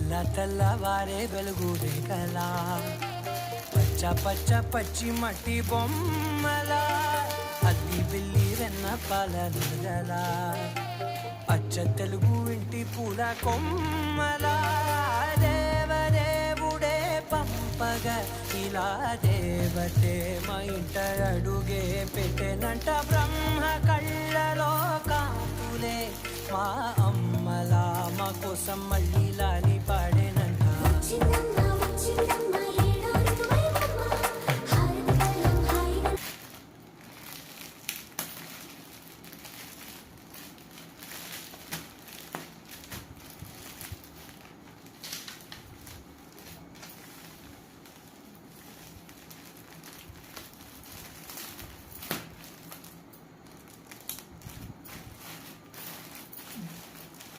తెల్లవారే వెలుగు రేఖలా పచ్చ పచ్చ పచ్చి మట్టి బొమ్మలా అల్లి బిల్లి వెన్న పాల నురగలా అచ్చ తెలుగు ఇంటి పూల కొమ్మలా దేవదేవుడే పంపగా ఇలా దేవతే మా ఇంట అడుగే పెట్టెనంట బ్రహ్మ కళ్ళలో కాపులే మా అమ్మలా మా కోసం మళ్ళీ లాలి